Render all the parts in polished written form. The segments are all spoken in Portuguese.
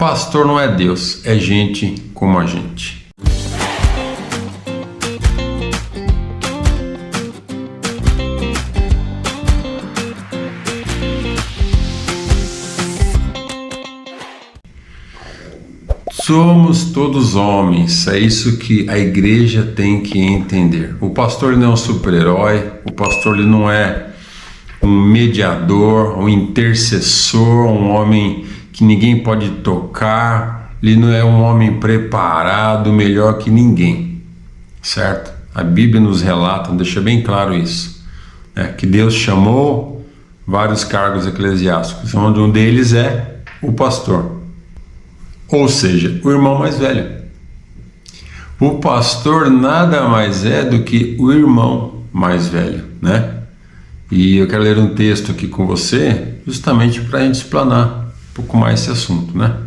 Pastor não é Deus, é gente como a gente. Somos todos homens, é isso que a igreja tem que entender. O pastor não é um super-herói, o pastor ele não é um mediador, um intercessor, um homem que ninguém pode tocar, ele não é um homem preparado, melhor que ninguém, certo? A Bíblia nos relata, deixa bem claro isso, que Deus chamou vários cargos eclesiásticos, onde um deles é o pastor, ou seja, o irmão mais velho. O pastor nada mais é do que o irmão mais velho, né? E eu quero ler um texto aqui com você, justamente para a gente explanar um pouco mais esse assunto, né?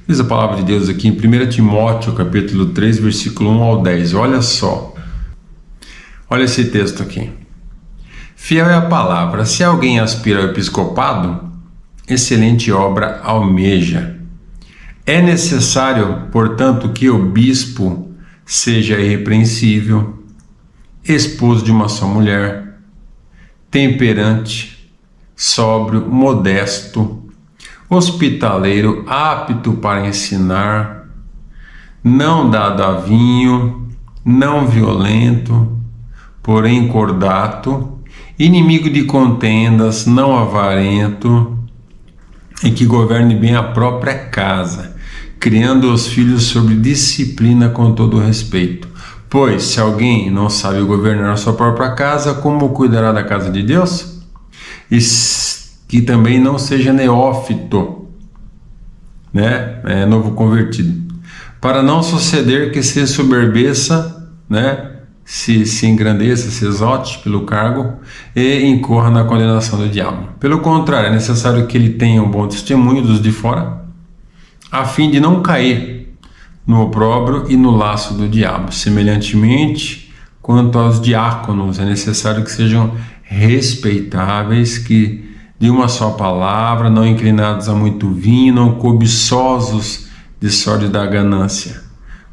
Diz a palavra de Deus aqui em 1 Timóteo, capítulo 3, versículo 1 ao 10. Olha só. Olha esse texto aqui. Fiel é a palavra. Se alguém aspira ao episcopado, excelente obra almeja. É necessário, portanto, que o bispo seja irrepreensível, esposo de uma só mulher, temperante, sóbrio, modesto, hospitaleiro, apto para ensinar, não dado a vinho, não violento, porém cordato, inimigo de contendas, não avarento, e que governe bem a própria casa, criando os filhos sob disciplina com todo respeito. Pois, se alguém não sabe governar a sua própria casa, como cuidará da casa de Deus? E que também não seja neófito, novo convertido, para não suceder que se soberbeça, se engrandeça, se exalte pelo cargo e incorra na condenação do diabo. Pelo contrário, é necessário que ele tenha um bom testemunho dos de fora, a fim de não cair no opróbrio e no laço do diabo. Semelhantemente, quanto aos diáconos, é necessário que sejam respeitáveis, que de uma só palavra, não inclinados a muito vinho, não cobiçosos de sorte da ganância,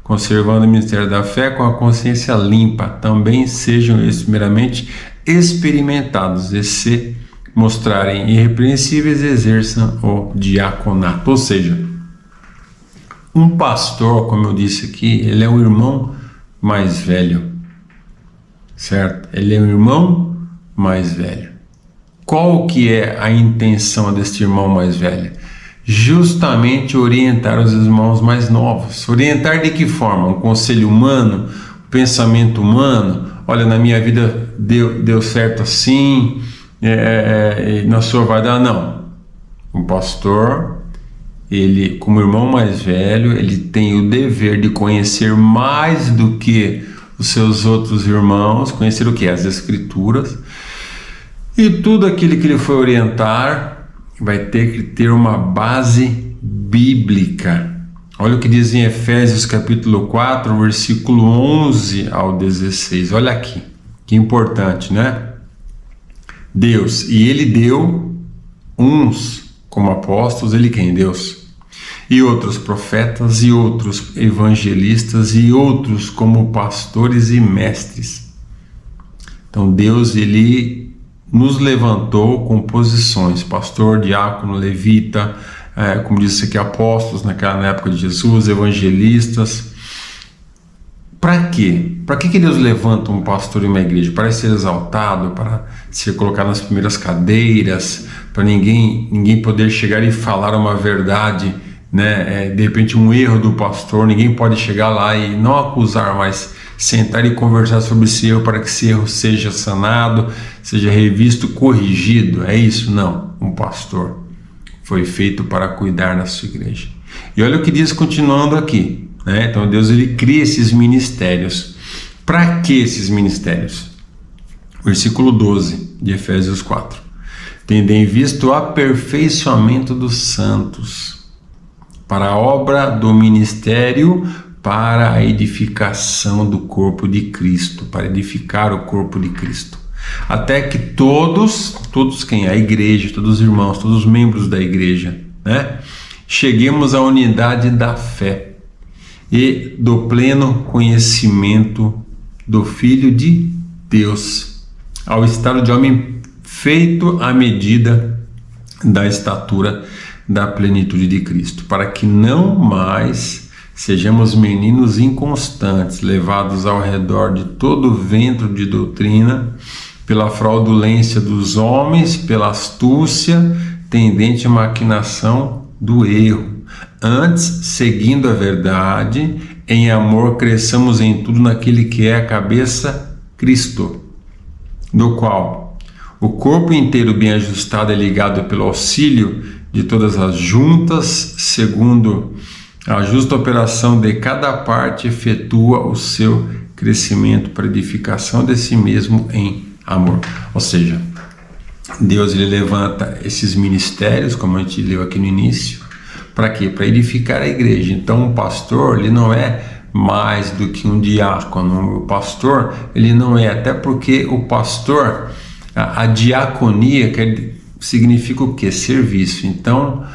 conservando o ministério da fé com a consciência limpa. Também sejam eles primeiramente experimentados, e se mostrarem irrepreensíveis, exerçam o diaconato. Ou seja, um pastor, como eu disse aqui, ele é o irmão mais velho, certo? Ele é o irmão mais velho. Qual que é a intenção deste irmão mais velho? Justamente orientar os irmãos mais novos. Orientar de que forma? Um conselho humano, um pensamento humano. Olha, na minha vida deu certo assim, na sua vai dar. Não. Um pastor, ele, como irmão mais velho, ele tem o dever de conhecer mais do que os seus outros irmãos, conhecer o que? As Escrituras. E tudo aquilo que ele for orientar vai ter que ter uma base bíblica. Olha o que diz em Efésios capítulo 4, versículo 11 ao 16. Olha aqui, que importante, né? Deus, e ele deu uns como apóstolos, ele quem? Deus. E outros profetas, e outros evangelistas, e outros como pastores e mestres. Então Deus, ele nos levantou com posições, pastor, diácono, levita, como disse aqui, apóstolos na época de Jesus, evangelistas. Para quê? Para que Deus levanta um pastor em uma igreja? Para ser exaltado, para ser colocado nas primeiras cadeiras, para ninguém poder chegar e falar uma verdade, de repente um erro do pastor, ninguém pode chegar lá e não acusar, mas sentar e conversar sobre esse erro para que esse erro seja sanado, seja revisto, corrigido. É isso? Não. Um pastor foi feito para cuidar da sua igreja. E olha o que diz continuando aqui, Então Deus, ele cria esses ministérios. Para que esses ministérios? Versículo 12 de Efésios 4. Tendo em vista o aperfeiçoamento dos santos, para a obra do ministério, para a edificação do corpo de Cristo, para edificar o corpo de Cristo, até que todos quem? A igreja, todos os irmãos, todos os membros da igreja, cheguemos à unidade da fé e do pleno conhecimento do Filho de Deus, ao estado de homem feito à medida da estatura da plenitude de Cristo, para que não mais sejamos meninos inconstantes, levados ao redor de todo vento de doutrina, pela fraudulência dos homens, pela astúcia tendente à maquinação do erro. Antes, seguindo a verdade, em amor cresçamos em tudo naquele que é a cabeça, Cristo, do qual o corpo inteiro bem ajustado é ligado pelo auxílio de todas as juntas, segundo a justa operação de cada parte, efetua o seu crescimento para edificação de si mesmo em amor. Ou seja, Deus ele levanta esses ministérios, como a gente leu aqui no início, para quê? Para edificar a igreja. Então o pastor ele não é mais do que um diácono. O pastor ele não é, até porque o pastor, a diaconia significa o quê? Serviço. Então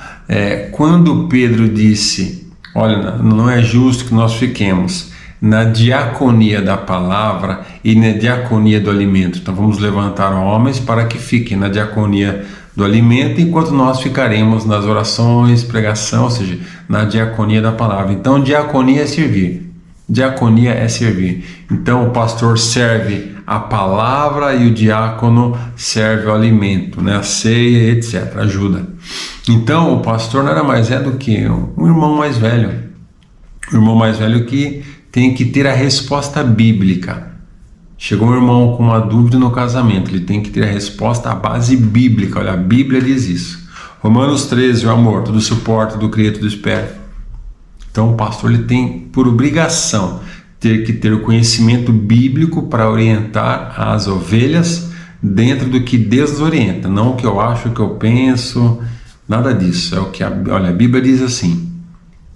quando Pedro disse, olha, não é justo que nós fiquemos na diaconia da palavra e na diaconia do alimento. Então vamos levantar homens para que fiquem na diaconia do alimento, enquanto nós ficaremos nas orações, pregação, ou seja, na diaconia da palavra. Então diaconia é servir. Diaconia é servir. Então o pastor serve a palavra e o diácono serve o alimento, né? A ceia, etc. Ajuda. Então o pastor nada mais é do que um irmão mais velho. Um irmão mais velho que tem que ter a resposta bíblica. Chegou um irmão com uma dúvida no casamento, ele tem que ter a resposta à base bíblica. Olha, a Bíblia diz isso. Romanos 13, o amor, tudo suporta, tudo crê, tudo espera. Então o pastor ele tem por obrigação ter que ter o conhecimento bíblico para orientar as ovelhas dentro do que Deus nos orienta, não o que eu acho, o que eu penso, nada disso. É o que olha, a Bíblia diz assim.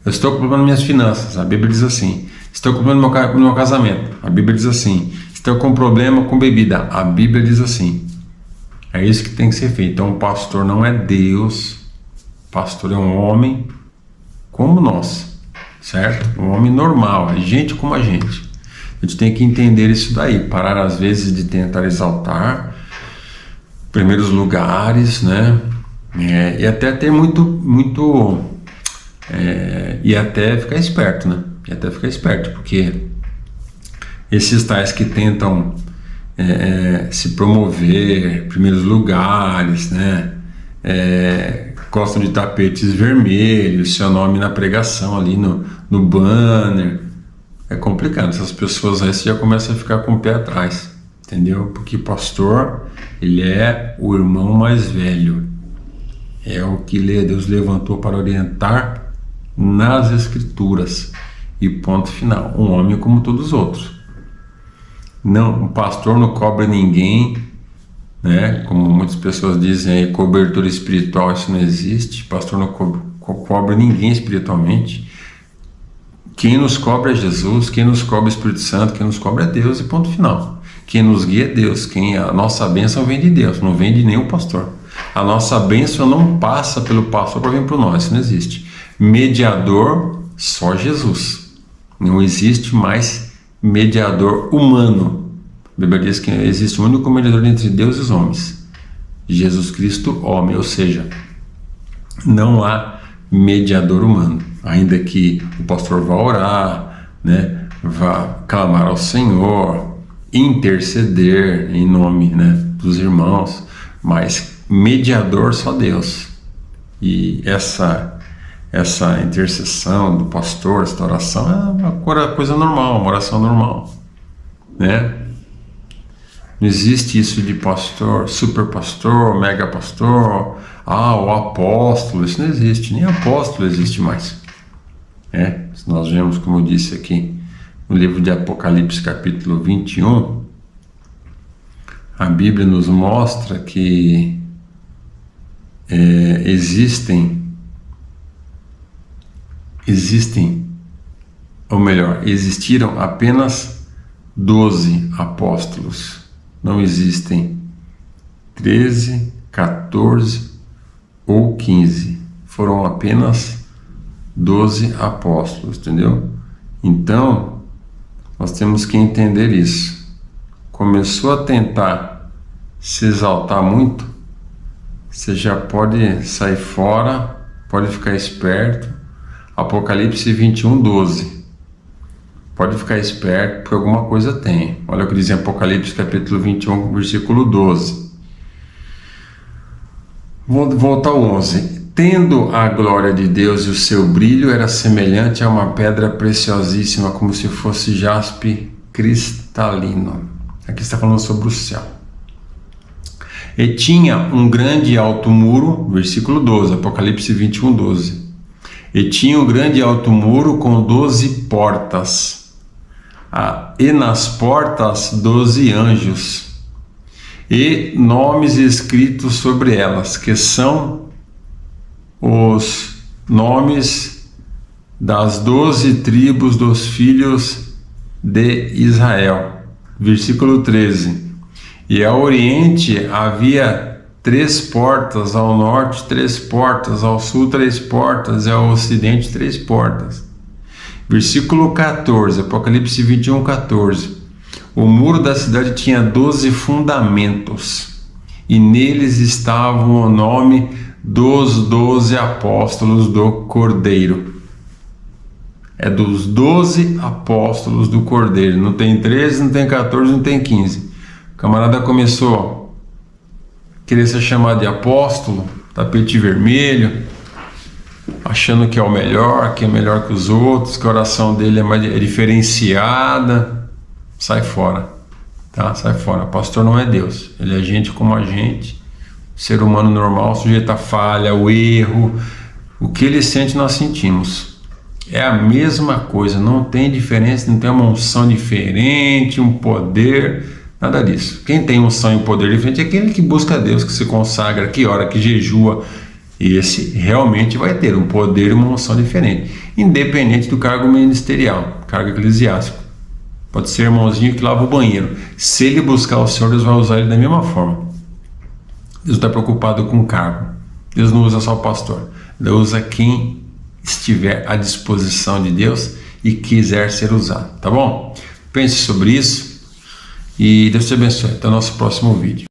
Eu estou com problema nas minhas finanças, a Bíblia diz assim. Estou com problema no meu casamento, a Bíblia diz assim. Estou com problema com bebida, a Bíblia diz assim. É isso que tem que ser feito. Então o pastor não é Deus, o pastor é um homem como nós, certo? Um homem normal, é gente como a gente. A gente tem que entender isso daí, parar às vezes de tentar exaltar primeiros lugares, né? E até ter e até ficar esperto, né? E até ficar esperto, porque esses tais que tentam se promover, primeiros lugares, né? Gostam de tapetes vermelhos, seu nome na pregação ali no banner. É complicado, essas pessoas aí você já começa a ficar com o pé atrás, entendeu? Porque pastor, ele é o irmão mais velho, é o que Deus levantou para orientar nas escrituras, e ponto final. Um homem como todos os outros. Não, o pastor não cobra ninguém, né? Como muitas pessoas dizem aí, cobertura espiritual, isso não existe. O pastor não cobra ninguém espiritualmente. Quem nos cobra é Jesus, quem nos cobra é o Espírito Santo, quem nos cobra é Deus, e ponto final. Quem nos guia é Deus, a nossa bênção vem de Deus, não vem de nenhum pastor. A nossa bênção não passa pelo pastor para vir para nós, isso não existe. Mediador, só Jesus. Não existe mais mediador humano. A Bíblia diz que existe um único mediador entre Deus e os homens, Jesus Cristo, homem, ou seja, não há mediador humano, ainda que o pastor vá orar, né, vá clamar ao Senhor, interceder em nome, né, dos irmãos, mas mediador só Deus. E essa intercessão do pastor, essa oração é uma coisa normal, uma oração normal, né? Não existe isso de pastor, super pastor, mega pastor, o apóstolo, isso não existe, nem apóstolo existe mais. Se nós vemos, como eu disse aqui, no livro de Apocalipse, capítulo 21, a Bíblia nos mostra que existiram apenas 12 apóstolos. Não existem 13, 14 ou 15. Foram apenas 12 apóstolos, entendeu? Então, nós temos que entender isso. Começou a tentar se exaltar muito, você já pode sair fora, pode ficar esperto. Apocalipse 21, 12. Pode ficar esperto, porque alguma coisa tem. Olha o que diz em Apocalipse capítulo 21, versículo 12. Vou voltar ao 11. Tendo a glória de Deus e o seu brilho era semelhante a uma pedra preciosíssima, como se fosse jaspe cristalino. Aqui está falando sobre o céu. E tinha um grande e alto muro, versículo 12, Apocalipse 21, 12. E tinha um grande e alto muro com 12 portas, e nas portas 12 anjos, e nomes escritos sobre elas, que são os nomes das 12 tribos dos filhos de Israel. Versículo 13. E ao oriente havia 3 portas, ao norte 3 portas, ao sul 3 portas e ao ocidente 3 portas. Versículo 14, Apocalipse 21, 14. O muro da cidade tinha 12 fundamentos, e neles estavam o nome dos 12 apóstolos do Cordeiro. É dos 12 apóstolos do Cordeiro. Não tem 13, não tem 14, não tem 15. O camarada começou a querer ser chamado de apóstolo, tapete vermelho, achando que é o melhor, que é melhor que os outros, que a oração dele é diferenciada. Sai fora, tá? Sai fora. O pastor não é Deus. Ele é gente como a gente, ser humano normal, sujeito à falha, ao erro. O que ele sente, nós sentimos. É a mesma coisa, não tem diferença, não tem uma unção diferente, um poder, nada disso. Quem tem unção e poder diferente é aquele que busca a Deus, que se consagra, que ora, que jejua. E esse realmente vai ter um poder e uma unção diferente, independente do cargo ministerial, cargo eclesiástico. Pode ser irmãozinho que lava o banheiro. Se ele buscar o Senhor, Deus vai usar ele da mesma forma. Deus está preocupado com o cargo. Deus não usa só o pastor. Deus usa quem estiver à disposição de Deus e quiser ser usado. Tá bom? Pense sobre isso e Deus te abençoe. Até o nosso próximo vídeo.